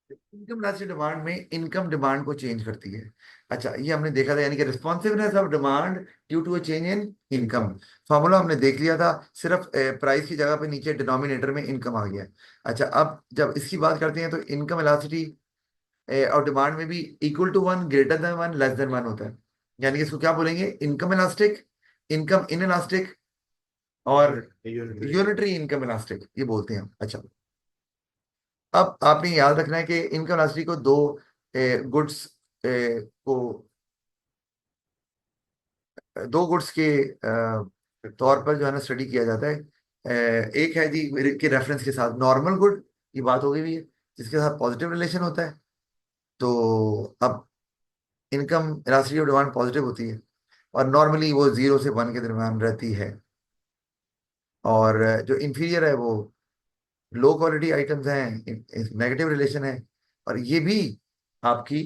Income elastic demand में income demand को change करती है। अच्छा, ये हमने देखा था, यानी कि responsiveness of demand due to a change in income. Formula हमने देख लिया था, सिर्फ प्राइस की जगह पे नीचे डिनोमिनेटर में इनकम आ गया। अच्छा, अब जब इसकी बात करते हैं तो इनकम इलास्टिसिटी और डिमांड में भी equal to one, greater than one, less than one होता है। यानी कि इसको क्या बोलेंगे, income elastic, income inelastic और यूनिटरी इनकम इलास्टिक, ये बोलते हैं हम। अच्छा, अब आपने याद रखना है कि इनकम इलास्टिसिटी को दो गुड्स को दो गुड्स के तौर पर जो है ना स्टडी किया जाता है। एक है जी के रेफरेंस के साथ नॉर्मल गुड, की बात हो गई हुई है, जिसके साथ पॉजिटिव रिलेशन होता है। तो अब income elasticity of demand positive होती है, और नॉर्मली वो 0 से 1 के दरम्यान रहती है। और जो इंफीरियर है वो लो क्वालिटी आइटम्स हैं, नेगेटिव रिलेशन है। और ये भी आपकी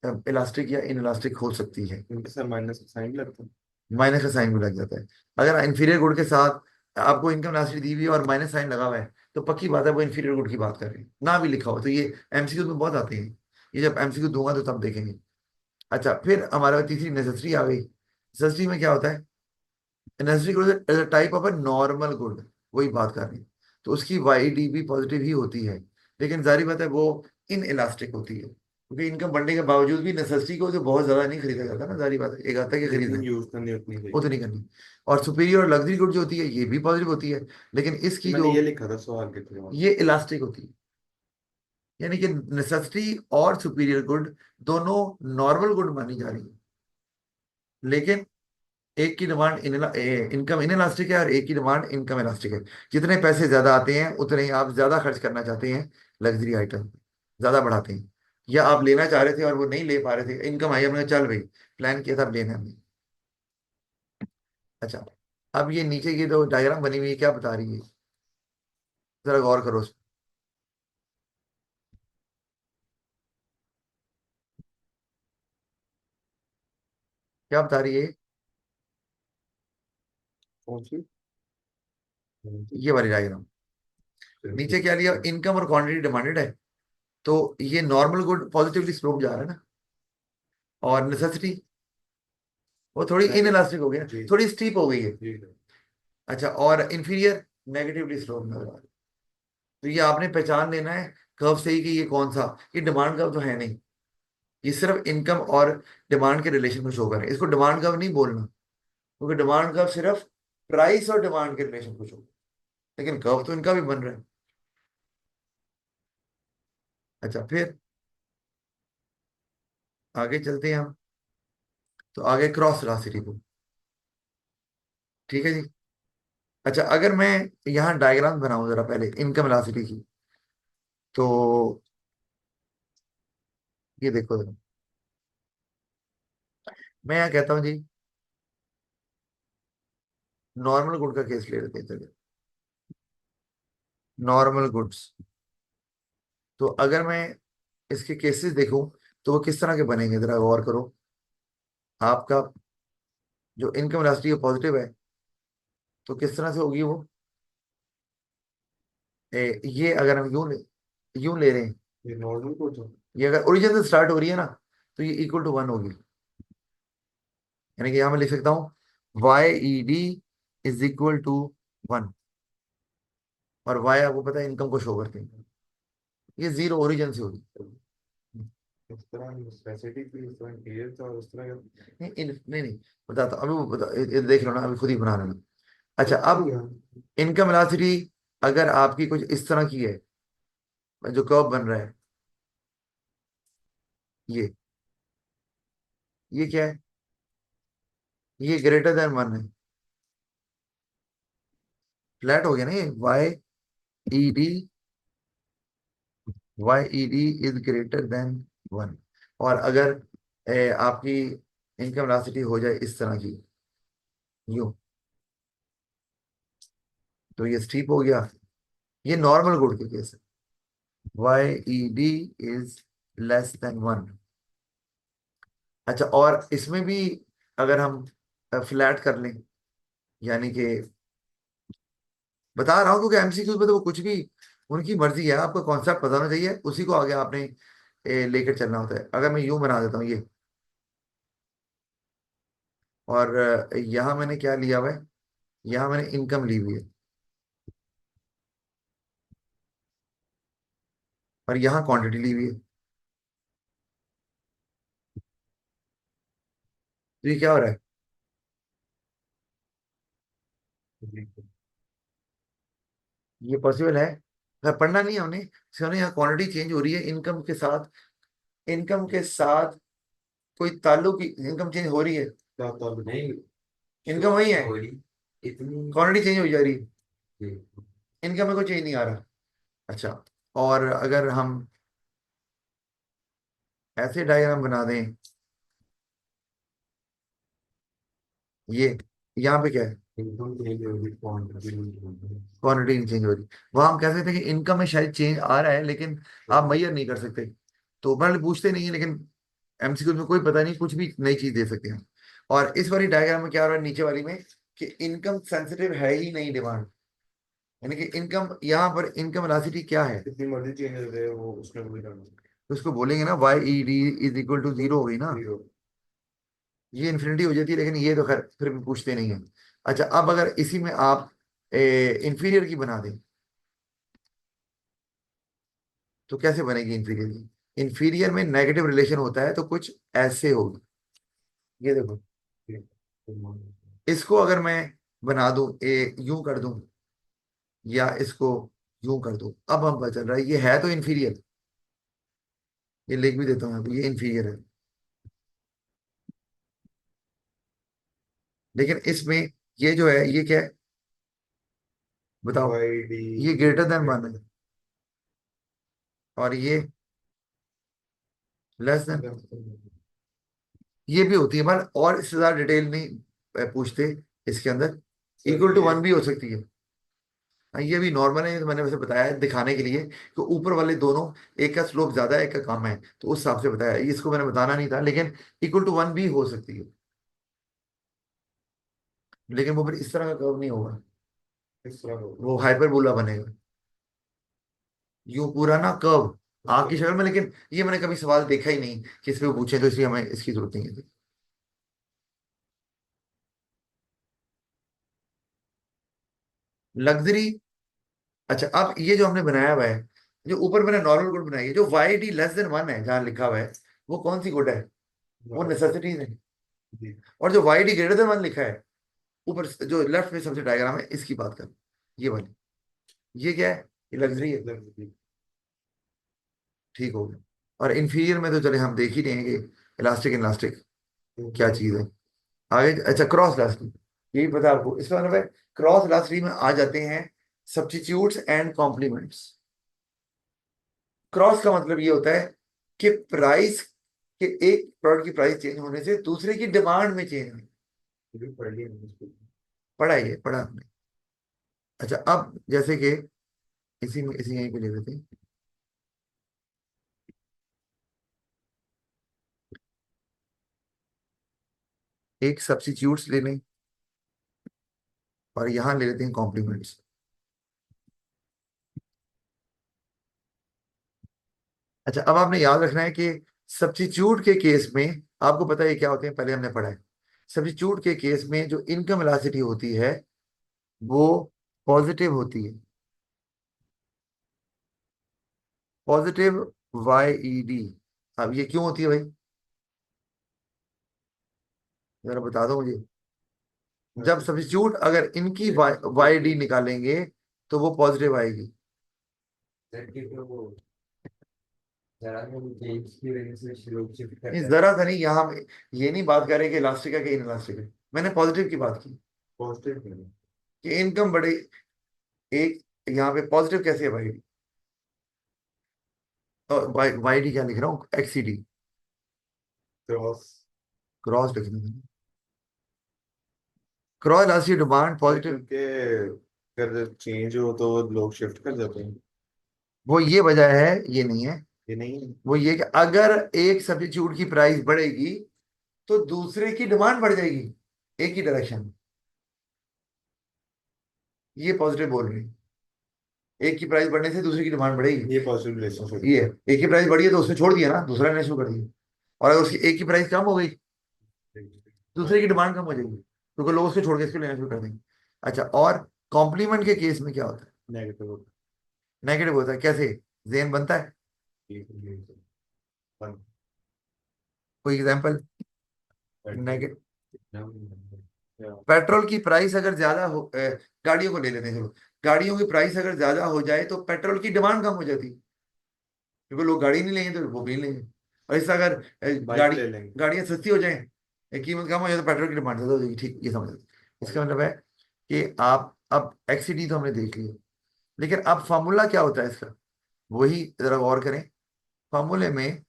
इलास्टिक या इन इलास्टिक हो सकती है। इनके साथ माइनस का साइन लगता है। माइनस का साइन भी लग जाता है। अगर इंफीरियर गुड के साथ आपको इनकम इलास्टिक दी हुई है और माइनस साइन लगा हुआ है, तो पक्की बात है वो इंफीरियर गुड की बात कर रहे हैं, ना भी लिखा हो तो। ये एमसीक्यू में बहुत आते हैं, ये जब एमसीक्यू दूंगा तो तब देखेंगे। अच्छा, फिर हमारे पास तीसरी नेसेसरी आ गई। नेसेसरी में क्या होता है, necessary good is a type of a normal good, वही बात कर रही है। तो उसकी वाईडी भी पॉजिटिव ही होती है, लेकिन जारी बात है वो इन इलास्टिक होती है, क्योंकि इनकम बढ़ने के बावजूद भी नेसेसरी को जो बहुत ज्यादा नहीं खरीदा जाता ना, जारी बात है, एक आता है कि खरीदना लेकिन है, यूज करनी उतनी वो तो चाहिए। नहीं करनी। और सुपीरियर और लग्जरी गुड जो होती है ये भी पॉजिटिव होती है, लेकिन इसकी मैंने जो ये लिखा था सवाल के थ्रू। ये इलास्टिक होती है। यानी कि नेसेसिटी और सुपीरियर गुड दोनों नॉर्मल गुड मानी जा रही है, लेकिन एक की डिमांड इनकम इन इलास्टिक है और एक की डिमांड इनकम इलास्टिक है। जितने पैसे ज्यादा आते हैं उतने ही आप ज्यादा खर्च करना चाहते हैं, लग्जरी आइटम ज्यादा बढ़ाते हैं। या आप लेना चाह रहे थे और वो नहीं ले पा रहे थे, इनकम आई, हमने कहा, चल भाई प्लान किया था अब लेना हमने। अच्छा, अब ये नीचे की जो डायग्राम बनी हुई है क्या बता रही है, जरा गौर करो उस पे। क्या बता रही है कौन सी? ये वाली डायग्राम? नीचे क्या लिया, इनकम और क्वांटिटी डिमांडेड है, तो ये नॉर्मल गुड पॉजिटिवली स्लोप जा रहा है ना, और नेसेसिटी वो थोड़ी इन इलास्टिक हो गया, थोड़ी स्टीप हो गई है। अच्छा, और इंफीरियर नेगेटिवली स्लोप नजर आ रहा है। तो ये आपने पहचान लेना है कर्व से ही कि ये कौन सा, ये डिमांड कर्व तो है नहीं, ये सिर्फ इनकम और डिमांड के रिलेशन को शो कर रहे हैं। इसको डिमांड कर्व नहीं बोलना, क्योंकि डिमांड कर्व सिर्फ प्राइस और डिमांड के रिलेशन को शो, लेकिन कर्व तो इनका भी बन रहा है। अच्छा, फिर आगे चलते हैं हम, तो आगे क्रॉस वेलोसिटी को। ठीक है जी। अच्छा, अगर मैं यहाँ डायग्राम बनाऊं जरा पहले इनकम वेलोसिटी की, तो ये देखो जरा, मैं यहाँ कहता हूँ जी, नॉर्मल गुड का केस ले लेते हैं, चलिए नॉर्मल गुड्स। तो अगर मैं इसके केसेस देखूं तो वो किस तरह के बनेंगे, जरा गौर करो। आपका जो इनकम वेलोसिटी पॉजिटिव है, तो किस तरह से होगी वो, ये अगर हम यूं ले रहे हैं, ये नॉर्मल को तो ये अगर ओरिजिन से स्टार्ट हो रही है ना, तो ये इक्वल टू वन होगी। यानी कि यहाँ मैं लिख सकता हूँ Y E D is equal to one, और वाई आपको पता है इनकम को शो करते हैं, ये जीरो ओरिजिन से होगी। इस तरह नेसेसिटी भी इस तरह क्लियर था और इस तरह नहीं नहीं, बताता हूं, अभी वो ये देख लो ना, अभी खुद ही बना लेना। अच्छा, अब का। इनकम वेलोसिटी अगर आपकी कुछ इस तरह की है, जो कर्व बन रहा है, ये क्या है, ये ग्रेटर देन वन है, फ्लैट हो गया ना ये, E D Y E D is greater than one. और अगर आपकी इनकम वेलोसिटी हो जाए इस तरह की, यूं, तो ये स्टीप हो गया, ये नॉर्मल गुड के केस है, Y E D is less than one. अच्छा, और इसमें भी अगर हम फ्लैट कर लें, यानी कि बता रहा हूं क्योंकि एमसीक्यू में तो वो कुछ भी उनकी मर्जी है, आपको कॉन्सेप्ट पता होना चाहिए, उसी को आगे आपने लेकर चलना होता है। अगर मैं यूं बना देता हूँ ये, और यहाँ मैंने क्या लिया हुआ है, यहाँ मैंने इनकम ली हुई है, और यहाँ क्वांटिटी ली हुई है, तो ये क्या हो रहा है? जी। ये पॉसिबल है। अगर पढ़ना नहीं है हमने, सिर्फ हमने यहाँ क्वांटिटी चेंज हो रही है इनकम के साथ, इनकम के साथ कोई ताल्लुक, इनकम चेंज हो रही है, क्या था नहीं, इनकम वही है, हो रही इतनी। क्वांटिटी चेंज हो जा रही है, जी। इनकम में कोई चेंज नहीं आ रहा। अच्छा, और अगर हम ऐसे डायग्राम बना दें, ये यहाँ पे क्या है, एकदम चेंज हो रही क्वांटिटी। क्वांटिटी नहीं चेंज हो रही, वहां हम कह सकते हैं कि इनकम में शायद चेंज आ रहा है, लेकिन आप मैयर नहीं कर सकते। तो मतलब पूछते नहीं है, लेकिन एमसीक्यू में कोई पता नहीं, कुछ भी नई चीज दे सकते हैं। और इस वाली डायग्राम में क्या हो रहा है नीचे वाली में, कि इनकम सेंसिटिव है ही नहीं डिमांड, यानी कि इनकम, यहाँ पर इनकम वेलोसिटी क्या है, जितनी मर्जी चेंज हो जाए वो उसमें कोई करना तो उसको बोलेंगे ना Y E D is equal to zero, हो गई ना, जीरो। ये इन्फिनिटी हो जाती है, लेकिन ये तो खैर फिर भी पूछते नहीं है। अच्छा, अब अगर इसी में आप इंफीरियर की बना दें, तो कैसे बनेगी इंफीरियर की? इंफीरियर में नेगेटिव रिलेशन होता है, तो कुछ ऐसे होगी, ये देखो, इसको अगर मैं बना दूं, यूं कर दूं, या इसको यूं कर दूं, अब हम पता चल रहा है ये है तो इंफीरियर, ये लिख भी देता हूं मैं, ये इंफीरियर है, लेकिन इसमें ये जो है ये क्या है बताओ, वाई डी। ये ग्रेटर देन वन है, और ये लेस देन, ये भी होती है, मतलब और इससे ज्यादा डिटेल नहीं पूछते इसके अंदर, सर इक्वल टू ये वन भी हो सकती है। हाँ, ये भी नॉर्मल है, ये तो मैंने वैसे बताया है दिखाने के लिए कि ऊपर वाले दोनों, एक का स्लोप ज्यादा है एक का कम है, तो उस हिसाब से बताया है। इसको मैंने बताना नहीं था, लेकिन इक्वल टू वन भी हो सकती है, लेकिन वो फिर इस तरह का कर्व नहीं होगा, इस तरह होगा। वो हाइपरबोला बनेगा, यूं पूरा ना कर्व आँख की शक्ल में। लेकिन ये मैंने कभी सवाल देखा ही नहीं कि इस पे वो पूछे, तो इसलिए हमें इसकी जरूरत नहीं है। लग्जरी, अच्छा अब ये जो हमने बनाया हुआ है, जो ऊपर मैंने नॉर्मल कोड बनाई है, जो Y D less than one है जहां लिखा हुआ है, वो कौन सी कोड है? वो नेसेसिटीज है। जी। और जो Y D greater than one लिखा है ऊपर, जो लेफ्ट में सबसे डायग्राम है, इसकी बात कर, ये वाली, ये क्या है? ये लग्जरी है, ठीक हो गया। और इंफीरियर में तो चले हम देख ही रहे हैं कि इलास्टिक इलास्टिक क्या चीज है। आगे, अच्छा क्रॉस इलास्टिक, यही पता है आपको, इसका मतलब है क्रॉस इलास्टिक में आ जाते हैं सब्स्टिट्यूट्स एंड कॉम्प्लीमेंट्स। क्रॉस का मतलब ये होता है कि प्राइस के, एक प्रोडक्ट की प्राइस चेंज होने से दूसरे की डिमांड में चेंज नहीं। ये भी पढ़ लिया मैंने इसको। पढ़ा है ये, पढ़ा आपने? अच्छा, अब जैसे कि इसी में, इसी यहीं पे ले लेते हैं, एक सब्स्टिट्यूट्स ले लें, और यहां ले लेते हैं कॉम्प्लीमेंट्स। अच्छा, अब आपने याद रखना है कि सब्स्टिट्यूट के केस में, आपको पता है क्या होते हैं, पहले हमने पढ़ा है। सब्स्टिट्यूट के केस में जो इनकम वेलोसिटी होती है वो पॉजिटिव होती है, पॉजिटिव वाई ई डी। अब ये क्यों होती है भाई, जरा बता दो मुझे। जब सब्स्टिट्यूट अगर इनकी वाई डी निकालेंगे तो वो पॉजिटिव आएगी। वो जरा वो जेम्स की वजह से श्लोक शिफ्ट नहीं, करता है। जरा सा नहीं, यहाँ हम ये नहीं बात कर रहे कि इलास्टिक है कि इन इलास्टिक है, मैंने पॉजिटिव की बात की, पॉजिटिव नहीं। कि इनकम बढ़े। एक यहाँ पे पॉजिटिव कैसे है भाई, वाई वाई डी क्या लिख रहा हूँ, एक्सीडी, क्रॉस। क्रॉस लिखना है, क्रॉस इलास्टिक डिमांड पॉजिटिव। क्योंकि अगर चेंज हो तो लोग शिफ्ट कर जाते हैं। वो ये वजह है, ये नहीं है, ये नहीं है। वो ये कि अगर एक सब्स्टिट्यूट की प्राइस बढ़ेगी तो दूसरे की डिमांड बढ़ जाएगी, एक ही डायरेक्शन में, ये पॉजिटिव बोल रही है। एक की प्राइस बढ़ने से दूसरे की डिमांड बढ़ेगी। ये पॉजिटिव रिलेशनशिप ये एक की प्राइस बढ़ी है तो उसने छोड़ दिया ना, दूसरा ने शुरू कर दिया। और अगर उसकी एक की प्राइस कम हो गई, दूसरे की डिमांड कम हो जाएगी, क्योंकि लोग उसको छोड़ के इसको लेना शुरू कर देंगे। अच्छा, और कॉम्प्लीमेंट के केस में क्या होता है? नेगेटिव होता नेगेटिव होता है। कैसे जेन बनता है? है। कोई एग्जांपल? नेगेटिव, या पेट्रोल की प्राइस अगर ज्यादा हो, गाड़ियों को ले लेते हैं चलो, गाड़ियों की प्राइस अगर ज्यादा हो जाए तो पेट्रोल की डिमांड कम हो जाती है, क्योंकि लोग गाड़ी नहीं लेंगे तो वो भी नहीं लेंगे। और इससे अगर बाइक गाड़ी ले लेंगे। गाड़ियां सस्ती हो जाएं, कीमत कम हो जाए, तो पेट्रोल की डिमांड ज्यादा हो जाएगी। ठीक, ये समझ लो। इसका मतलब है कि आप अब एक्सीडी तो हमने देख लिया, लेकिन अब फार्मूला क्या होता है इसका, वही जरा गौर करें। फार्मूले में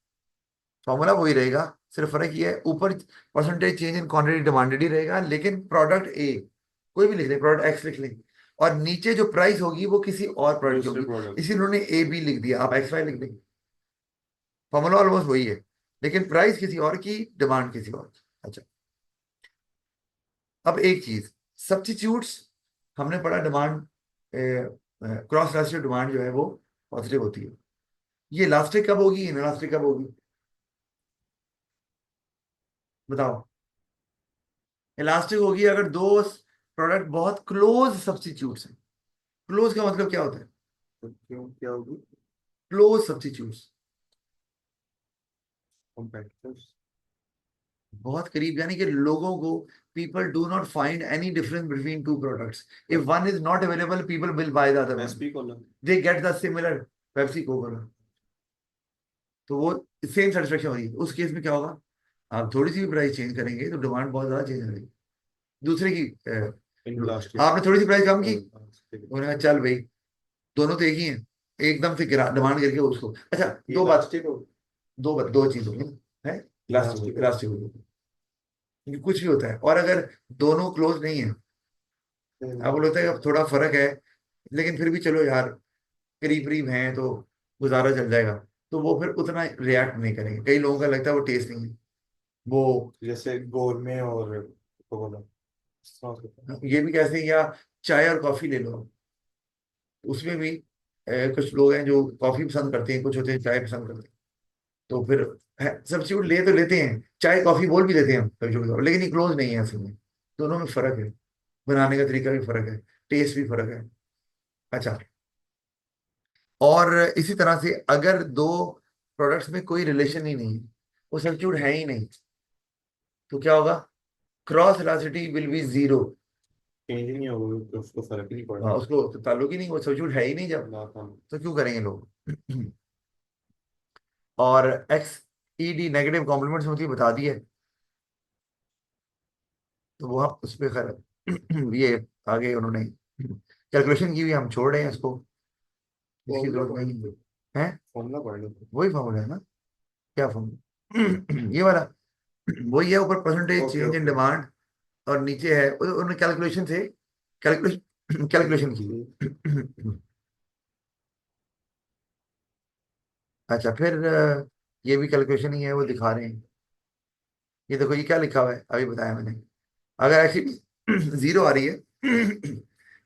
फॉर्मूला वही रहेगा, सिर्फ फर्क ये है, ऊपर percentage change in quantity demanded ही रहेगा, लेकिन प्रोडक्ट ए कोई भी लिख लें, प्रोडक्ट एक्स लिख लें, और नीचे जो प्राइस होगी वो किसी और प्रोडक्ट की दूसरे होगी, प्रोडक्ट इसी उन्होंने ए बी लिख दिया, आप एक्स वाई लिख देंगे। फॉर्मूला ऑलमोस्ट वही है, लेकिन प्राइस किसी और की, डिमांड किसी और की। अच्छा, अब एक चीज, सब्स्टिट्यूट्स हमने पढ़ा, डिमांड क्रॉस इलास्टिक डिमांड जो है वो पॉजिटिव होती है। ये इलास्टिक कब होगी, इनइलास्टिक कब होगी, बताओ? इलास्टिक होगी अगर दो प्रोडक्ट बहुत क्लोज सब्स्टिट्यूट्स हैं। क्लोज का मतलब क्या होता है? क्यों क्या होगी? Close substitutes, competitors. बहुत करीब, यानी कि लोगों को, people do not find any difference between two products. If one is not available, people will by the other one, SP column. They get the similar, Pepsi Coca, तो वो same satisfaction हो रही है। उस केस में क्या होगा, आप थोड़ी सी भी प्राइस चेंज करेंगे तो डिमांड बहुत ज्यादा चेंज हो रही है। दूसरे की इन लास्ट आपने थोड़ी सी प्राइस कम की, उन्होंने कहा चल भाई, दोनों तो एक ही हैं, एकदम से गिरा डिमांड करके उसको। अच्छा, ये दो बात, लास्टिक हो। दो चीज होगी है, इलास्टिक इलास्टिक इलास्टिक होगी, क्योंकि कुछ भी होता है। और अगर दोनों क्लोज नहीं है, अब बोलते हैं अब थोड़ा फर्क है, लेकिन फिर भी चलो यार, करीब करीब हैं तो गुजारा चल जाएगा, तो वो फिर उतना रिएक्ट नहीं करेंगे। कई लोगों का लगता है वो टेस्ट नहीं है, वो जैसे गोरमे और कोकोला। ये भी कहते हैं, या चाय और कॉफी ले लो, उसमें भी कुछ लोग हैं जो कॉफी पसंद करते हैं, कुछ होते हैं चाय पसंद करते हैं, तो फिर सब्स्टिट्यूट ले तो लेते हैं, चाय कॉफी बोल भी देते हैं हम सब्स्टिट्यूट, लेकिन ये क्लोज नहीं है असल में। दोनों में फर्क है, बनाने का तरीका भी फर्क है, टेस्ट भी फर्क है। अच्छा, और इसी तरह से अगर दो प्रोडक्ट्स में कोई रिलेशन ही नहीं है, वो सब्स्टिट्यूट है ही नहीं, तो क्या होगा, cross elasticity will be zero. Change नहीं होगा तो उसको फर्क ही नहीं पड़ना। उसको तो ताल्लुक ही नहीं, वो सब्स्टिट्यूट है ही नहीं जब, ना था। तो क्यों करेंगे लोग? और X E D negative complements होती है, बता दिए, तो वो आप उस पर खैर ये आगे उन्होंने कैलकुलेशन की हुई, हम छोड़ रहे हैं इसको, इसकी फॉर्मूला जरूरत पढ़ नहीं लो। है। फॉर्मूला पढ़ लो। वही फॉर्मूला है ना, क्या फॉर्मूला? ये वाला वही है, ऊपर percentage okay change in okay. Demand, और नीचे है उन्होंने कैलकुलेशन से, कैलकुलेशन कैलकुलेशन की। अच्छा, फिर ये भी कैलकुलेशन ही है, वो दिखा रहे हैं। ये देखो, ये क्या लिखा हुआ है, अभी बताया मैंने, अगर एक्चुअली जीरो आ रही है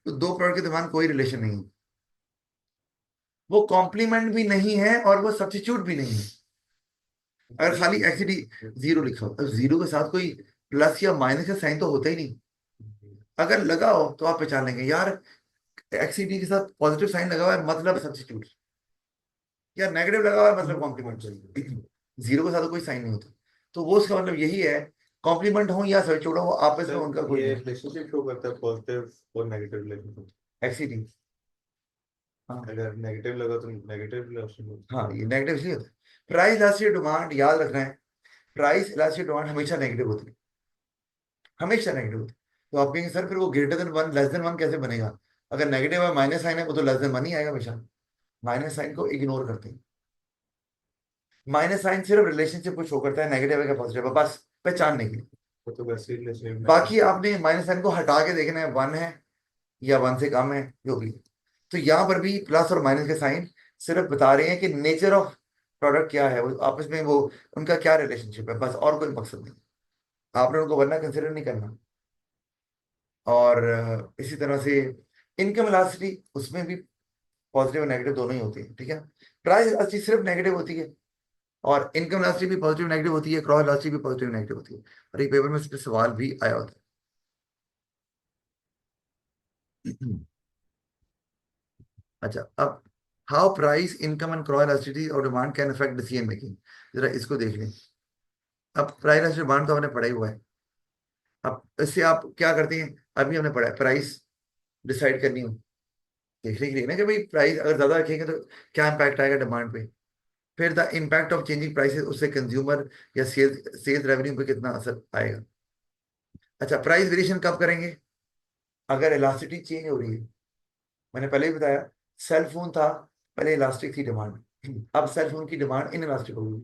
तो दो प्रोडक्ट के दरमियान कोई रिलेशन नहीं है, वो कॉम्प्लीमेंट भी नहीं है और वो सब्स्टिट्यूट भी नहीं है। अगर खाली एक्चुअली जीरो लिखा हो, तो जीरो के साथ कोई प्लस या माइनस का साइन तो होता ही नहीं। अगर लगा हो तो आप पहचान लेंगे यार, एक्सीडी के साथ पॉजिटिव साइन लगा हुआ है मतलब सब्स्टिट्यूट, या नेगेटिव लगा हुआ है मतलब कॉम्प्लीमेंट। जीरो के साथ तो कोई साइन नहीं होता, तो वो उसका मतलब यही है, कॉम्प्लीमेंट हो या सब्स्टिट्यूट हो, वो आपस में उनका सर कोई ये नहीं। रिलेशनशिप शो करता है पॉजिटिव और नेगेटिव रिलेशनशिप। एक्सीडी, हाँ अगर नेगेटिव लगा तो नेगेटिव रिलेशन। हाँ, ये नेगेटिव इसलिए होता है। प्राइस इलास्टिक डिमांड याद रखना है, प्राइस इलास्टिक डिमांड हमेशा नेगेटिव होती है, हमेशा नेगेटिव होती है। तो आप कहेंगे सर फिर वो greater than one less than one कैसे बनेगा? अगर नेगेटिव है, माइनस साइन है, वो तो लेस देन वन ही आएगा हमेशा। माइनस साइन को इग्नोर करते हैं, माइनस साइन सिर्फ रिलेशनशिप को शो करता है, नेगेटिव है क्या पॉजिटिव है, बस पहचानने के लिए। वो तो वैसे ही रिलेशनशिप बाकी में। आपने माइनस साइन को हटा के देखना है, वन है या वन से कम है, जो भी है। तो यहाँ पर भी प्लस और माइनस के साइन सिर्फ बता रहे हैं कि नेचर ऑफ प्रोडक्ट क्या है, वो आपस में वो उनका क्या रिलेशनशिप है, बस, और कोई मकसद नहीं। आपने उनको वरना कंसिडर नहीं करना। और इसी तरह से इनकम इलास्टिसिटी, उसमें भी पॉजिटिव और नेगेटिव दोनों ही होती है, ठीक है। प्राइस इलास्टिसिटी सिर्फ नेगेटिव होती है, और इनकम इलास्टिसिटी भी पॉजिटिव नेगेटिव होती है, क्रॉस इलास्टिसिटी भी पॉजिटिव नेगेटिव होती है, और एक पेपर में इस पे सवाल भी आया होता है। अच्छा, अब how price income and cross elasticity और demand can affect decision making, जरा इसको देख लें। अब प्राइस इलास्टिसिटी डिमांड तो हमने पढ़ा ही हुआ है। अब इससे आप क्या करते हैं, अभी हमने पढ़ा है प्राइस डिसाइड करनी हो, देखने के लिए ना कि भाई प्राइस अगर ज्यादा रखेंगे तो क्या इम्पैक्ट आएगा डिमांड पे। फिर the impact of changing prices, उससे कंज्यूमर या सेल्स सेल्स रेवेन्यू पे कितना असर आएगा। अच्छा, प्राइस वेरिएशन कब करेंगे, अगर इलास्टिसिटी चेंज हो रही है। मैंने पहले ही बताया, सेल फोन था, पहले इलास्टिक थी डिमांड, अब सेल फोन की डिमांड इन इलास्टिक हो गई।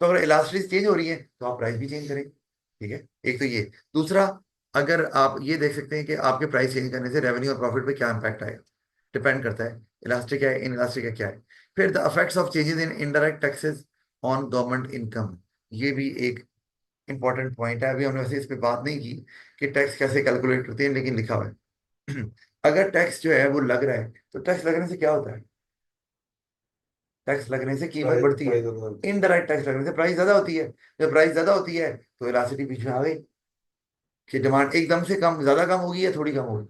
तो अगर इलास्टिसिटी चेंज हो रही है तो आप प्राइस भी चेंज करें, ठीक है। एक तो ये, दूसरा, अगर आप ये देख सकते हैं कि आपके प्राइस चेंज करने से रेवेन्यू और प्रॉफिट पे क्या इंपैक्ट आएगा, डिपेंड करता है इलास्टिक है इन इलास्टिक है क्या है। फिर the effects of changes in indirect taxes on government income, ये भी एक इंपॉर्टेंट पॉइंट है। अभी हमने वैसे इस पे बात नहीं की कि टैक्स कैसे कैलकुलेट करते हैं, लेकिन लिखा हुआ है। अगर टैक्स जो है वो लग रहा है, तो टैक्स लगने से क्या होता है, टैक्स लगने से कीमत प्राइस बढ़ती है, प्राइस होगा। इनडायरेक्ट टैक्स लगने से प्राइस ज्यादा होती है। जब प्राइस ज्यादा होती है तो इलास्टिसिटी बीच में आ गई, कि डिमांड एकदम से कम ज्यादा कम होगी या थोड़ी कम होगी।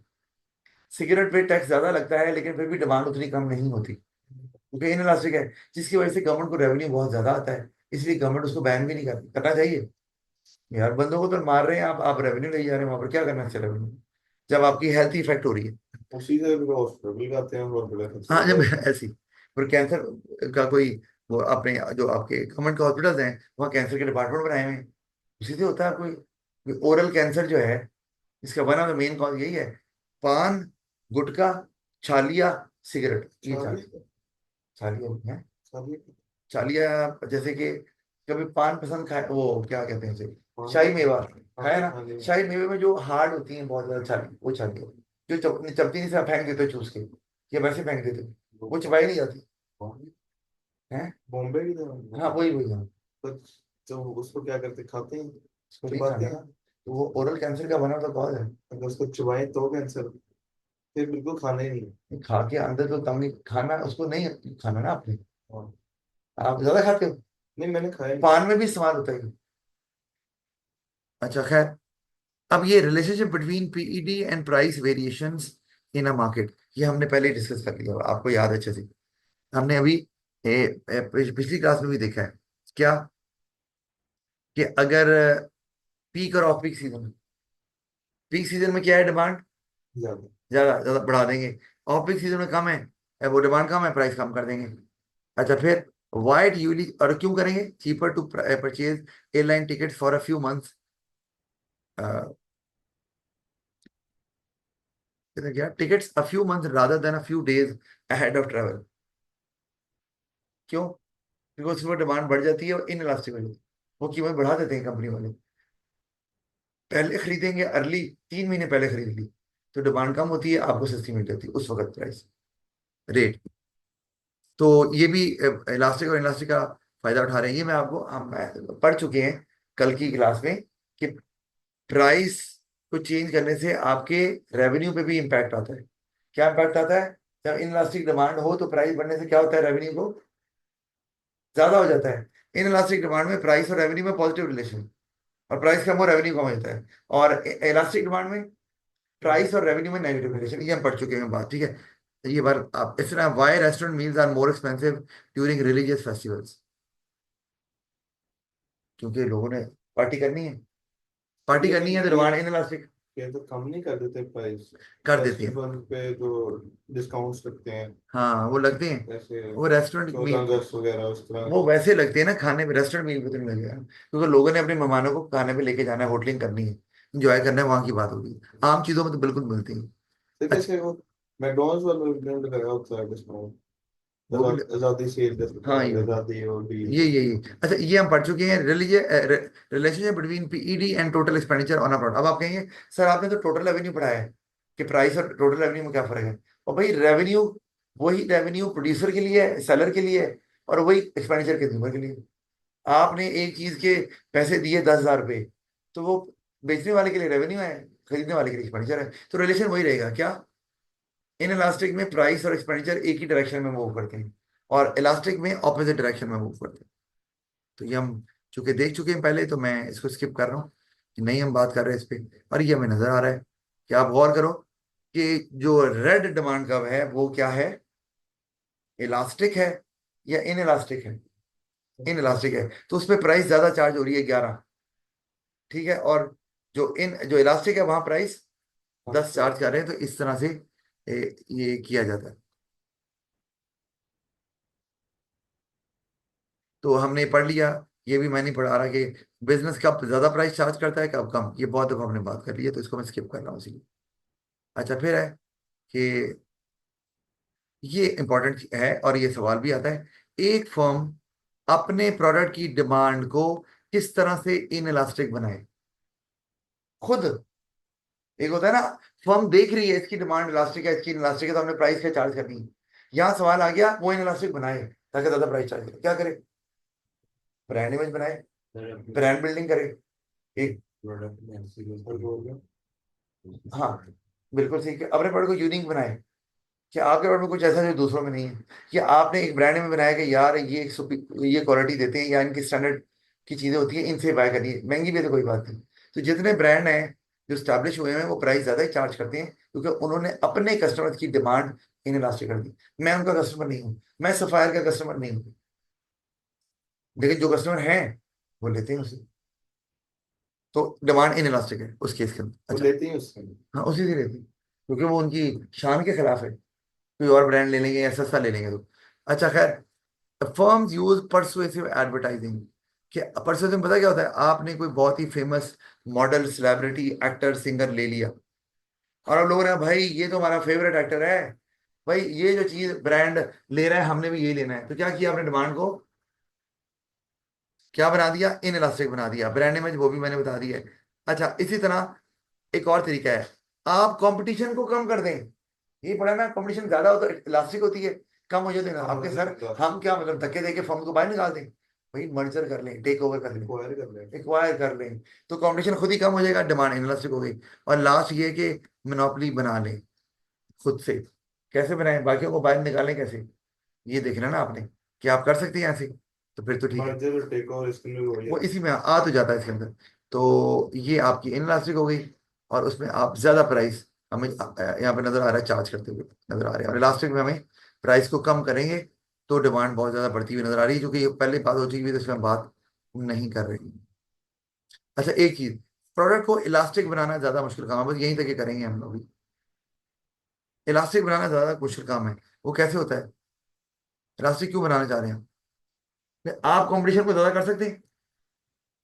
सिगरेट पे टैक्स ज्यादा लगता है, लेकिन फिर भी डिमांड उतनी कम नहीं होती, क्योंकि इन इलास्टिक है, जिसकी वजह से गवर्नमेंट को रेवेन्यू बहुत ज्यादा आता है, इसलिए गवर्नमेंट उसको बैन भी नहीं करना चाहिए। यार बंदों को तो मार रहे हैं आप रेवेन्यू ले जा रहे हैं, वहां पर क्या करना चाहिए रेवेन्यू, जब आपकी हेल्थ इफेक्ट हो रही है। उसी से भी हॉस्पिटल जाते हैं बहुत बड़ा खर्चा हाँ, होता जब है। ऐसी, और कैंसर का कोई, वो अपने जो आपके गवर्नमेंट के हॉस्पिटल्स हैं, वहाँ कैंसर के डिपार्टमेंट बनाए हुए हैं, उसी से होता है कोई ओरल कैंसर जो है, इसका one of the main cause यही है, पान, गुटखा, छालिया, सिगरेट, ये चार। शादी छालिया है, शादी छालिया जैसे कि कभी पान पसंद खाए, वो क्या कहते हैं उसे, हाँ शाही मेवा हाँ खाया ना। हाँ जी। शाही मेवे में जो हार्ड होती है बहुत ज्यादा छाली, वो छालिया, जो चपटी नहीं से आप फेंक देते हो चूस के, या वैसे फेंक देते हो, वो चबाई नहीं जाती है। बॉम्बे की तरह हाँ, वही वही, हाँ। तो तो उसको क्या करते खाते हैं उसको नहीं चबाते खाना ना, हैं। तो वो ओरल कैंसर का बना तो कॉज है। अगर उसको चबाएं तो कैंसर, फिर बिल्कुल खाना ही नहीं है। खा के अंदर तो तंग नहीं खाना, उसको नहीं खाना ना आपने, हाँ। आप ज्यादा खाते हो, नहीं मैंने खाया नहीं। पान में भी इस्तेमाल होता है। अच्छा, खैर, अब ये relationship between PED and price variations in a market, ये हमने पहले ही डिस्कस कर लिया, आपको याद है अच्छे से। हमने अभी पिछली क्लास में भी देखा है क्या, कि अगर पीक और ऑफ पीक सीजन में क्या है, डिमांड ज्यादा ज्यादा ज्यादा बढ़ा देंगे, ऑफ पीक सीजन में कम है, वो डिमांड कम है, प्राइस कम कर देंगे। अच्छा, फिर वाइट यूली, और क्यों करेंगे, cheaper to purchase airline ticket for a few months, क्या, tickets a few months rather than a few days ahead of travel. क्यों, क्योंकि उसमें डिमांड बढ़ जाती है और इन इलास्टिक हो जाती है, वो कीमत बढ़ा देते हैं कंपनी वाले, पहले खरीदेंगे, अर्ली 3 महीने पहले खरीद ली, तो डिमांड कम होती है, आपको सस्ती मिल जाती है उस वक्त प्राइस रेट। तो ये भी इलास्टिक और इलास्टिक का फायदा उठा रहे हैं। ये मैं आपको, हम पढ़ चुके हैं कल की क्लास में, कि प्राइस को चेंज करने से आपके रेवेन्यू पे भी इम्पैक्ट आता है। क्या इम्पैक्ट आता है, जब इनलास्टिक डिमांड हो तो प्राइस बढ़ने से क्या होता है, रेवेन्यू को ज्यादा हो जाता है। इन इलास्टिक डिमांड में प्राइस और रेवेन्यू में पॉजिटिव रिलेशन, और प्राइस कम हो रेवेन्यू कम हो जाता है। और इलास्टिक डिमांड में प्राइस और रेवेन्यू में नेगेटिव रिलेशन, ये हम पढ़ चुके हैं बात, ठीक है। ये बार आप इस तरह, why restaurant meals are more expensive during religious festivals, क्योंकि लोगों ने पार्टी करनी है लेकिन तो डिमांड इन इलास्टिक ये तो कम नहीं कर देते प्राइस कर देती है। फेस्टिवल पे जो डिस्काउंट्स लगते हैं, हाँ, वो लगते हैं, जैसे वो रेस्टोरेंट 14 अगस्त वगैरह उस तरह। वो वैसे लगते हैं ना खाने में, रेस्टोरेंट मील पे तो नहीं लगेगा, क्योंकि लोगों ने अपने मेहमानों को खाने पे लेके जाना है, होटलिंग करनी है, इंजॉय करना है, वहां की बात होगी। आम चीजों में तो बिल्कुल मिलती है। तो अच्छा, जैसे वो मैकडॉनल्ड्स वालों ने लगाया होता है डिस्काउंट, वो भी, आजादी सेल हाँ, ये आजादी और डील। ये अच्छा, ये हम पढ़ चुके हैं, relationship between PED and total expenditure on a product. अब आप कहेंगे सर आपने तो टोटल रेवेन्यू पढ़ाया है, कि प्राइस और टोटल रेवेन्यू में क्या फर्क है। और भाई रेवेन्यू, वही रेवेन्यू प्रोड्यूसर के लिए है, सेलर के लिए है, और वही एक्सपेंडिचर कंज्यूमर के लिए है। आपने एक चीज के पैसे दिए 10,000 रुपये, तो वो बेचने वाले के लिए रेवेन्यू है, खरीदने वाले के लिए एक्सपेंडिचर है, तो रिलेशन वही रहेगा क्या, इन इलास्टिक में प्राइस और एक्सपेंडिचर एक ही डायरेक्शन में मूव करते हैं और इलास्टिक में ऑपोजिट डायरेक्शन में मूव करते हैं। तो ये हम चूंकि देख चुके हैं पहले, तो मैं इसको स्किप कर रहा हूँ कि नहीं हम बात कर रहे हैं इस पे। और ये हमें नजर आ रहा है कि आप गौर करो कि जो रेड डिमांड कर्व है वो क्या है, इलास्टिक है या इन इलास्टिक है? इन इलास्टिक है, तो उस पर प्राइस ज्यादा चार्ज हो रही है 11, ठीक है। और जो इलास्टिक है वहां प्राइस 10 चार्ज कर रहे हैं। तो इस तरह से ये किया जाता है। तो हमने पढ़ लिया, ये भी मैं नहीं पढ़ा रहा कि बिजनेस कब ज्यादा प्राइस चार्ज करता है कब कम, ये बहुत दफा हमने बात कर ली है, तो इसको मैं स्किप कर रहा हूँ इसीलिए। अच्छा, फिर है कि ये इंपॉर्टेंट है और ये सवाल भी आता है, एक फर्म अपने प्रोडक्ट की डिमांड को किस तरह से इन इलास्टिक बनाए खुद। एक होता है ना, फर्म देख रही है इसकी डिमांड इलास्टिक है, इसकी इलास्टिक है, तो हमने प्राइस क्या चार्ज करनी है। यहाँ सवाल आ गया वो इन इलास्टिक बनाए ताकि ज्यादा प्राइस चार्ज करे, क्या करे? ब्रांड इमेज बनाए, ब्रांड बिल्डिंग करे। एक, प्रोडक्ट में ऐसी और बोल रहे हो, हाँ बिल्कुल ठीक है, अपने प्रोडक्ट को यूनिक बनाए कि आपके प्रोडक्ट में कुछ ऐसा जो दूसरों में नहीं है, कि आपने एक ब्रांड में बनाया कि यार ये क्वालिटी देते हैं या इनकी स्टैंडर्ड की चीजें होती है, इनसे बाय करनी है, महंगी भी है तो कोई बात नहीं। तो जितने ब्रांड हैं जो स्टैब्लिश हुए हैं वो प्राइस ज्यादा ही चार्ज करते हैं क्योंकि उन्होंने अपने कस्टमर की डिमांड इन इलास्टिक कर दी। मैं उनका कस्टमर नहीं हूँ, मैं सफायर का कस्टमर नहीं हूँ, लेकिन जो कस्टमर हैं वो लेते हैं उसे। तो डिमांड इन इलास्टिक है उस केस के अंदर। वो अच्छा, लेते ही उससे। हाँ उसी से लेती, क्योंकि वो उनकी शान के खिलाफ है, कोई और ब्रांड ले लेंगे या सस्ता ले लेंगे तो। अच्छा खैर, फर्म्स यूज परसुएसिव एडवर्टाइजिंग। कि परसुएसिव पता क्या होता है, आपने कोई बहुत ही famous model, celebrity, actor, singer ले लिया और अब लोगों ने भाई ये तो हमारा फेवरेट एक्टर है, भाई ये जो चीज ब्रांड ले रहा है हमने भी यही लेना है, तो क्या किया आपने डिमांड को क्या बना दिया, इन इलास्टिक बना दिया। ब्रांड इमेज वो भी मैंने बता दी है। अच्छा, इसी तरह एक और तरीका है, आप कंपटीशन को कम कर दें। ये पड़ा ना, कंपटीशन ज्यादा हो तो इलास्टिक होती है, कम हो जाए देना आपके सर, हम क्या मतलब धक्के दे के फर्म को बाहर निकाल दें? भाई मर्जर कर लें, टेक ओवर कर लें, एक्वायर कर ले। एक्वायर कर लें, तो कंपटीशन खुद ही कम हो जाएगा, डिमांड इनलास्टिक हो गई। और लास्ट ये कि मोनोपोली बना लें खुद से। कैसे बनाएं, बाकियों को बाहर निकालें कैसे, ये देखना ना आपने कि आप कर सकते हैं ऐसे, तो फिर तो ठीक है। मर्जर और टेक ओवर इसके लिए वही वो है। इसी में आ तो जाता है इसके अंदर। तो ये आपकी इनलास्टिक हो गई और उसमें आप ज्यादा प्राइस हमें यहाँ पे नजर आ रहा है चार्ज करते हुए नजर आ रहे हैं, और इलास्टिक में हमें प्राइस को कम करेंगे तो डिमांड बहुत ज्यादा बढ़ती हुई नजर आ रही है, जो कि ये पहले बात हो चुकी है, तो इसमें हम बात नहीं कर रहे हैं। अच्छा, एक चीज, प्रोडक्ट को इलास्टिक बनाना ज्यादा मुश्किल काम है, बस यहीं तक ये करेंगे हम लोग भी। इलास्टिक बनाना ज्यादा मुश्किल काम है, वो कैसे होता है, इलास्टिक क्यों बनाना चाह रहे हैं आप कंपटीशन को ज्यादा कर सकते हैं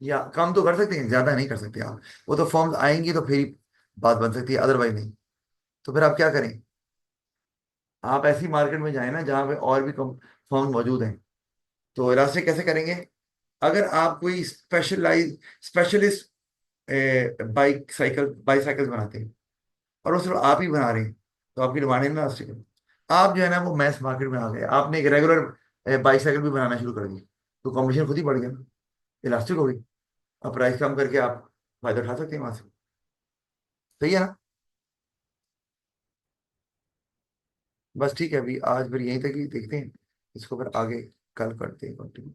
या कम तो कर सकते हैं, ज्यादा नहीं कर सकते आप। वो तो फॉर्म्स आएंगी तो फिर ही बात बन सकती है, अदरवाइज नहीं। तो फिर आप क्या करें, आप ऐसी मार्केट में जाएं ना जहां पे और भी कम फॉर्म मौजूद हैं। तो इलास्टिक कैसे करेंगे, अगर आप कोई स्पेशलिस्ट बाईसाइकिल बनाते हैं और वो सिर्फ आप ही बना रहे हैं, तो आपकी डिमांड है ना इलास्टिक है। आप जो है ना वो मैस मार्केट में आ गए, आपने एक रेगुलर बाईसाइकिल भी बनाना शुरू कर दी, तो कॉम्पिटिशन खुद ही बढ़ गया ना, इलास्टिक हो गई। अब प्राइस कम करके आप फायदा उठा सकते हैं वहां से। सही है ना? बस ठीक है, अभी आज फिर यहीं तक ही देखते हैं, इसको फिर आगे कल करते हैं कंटिन्यू।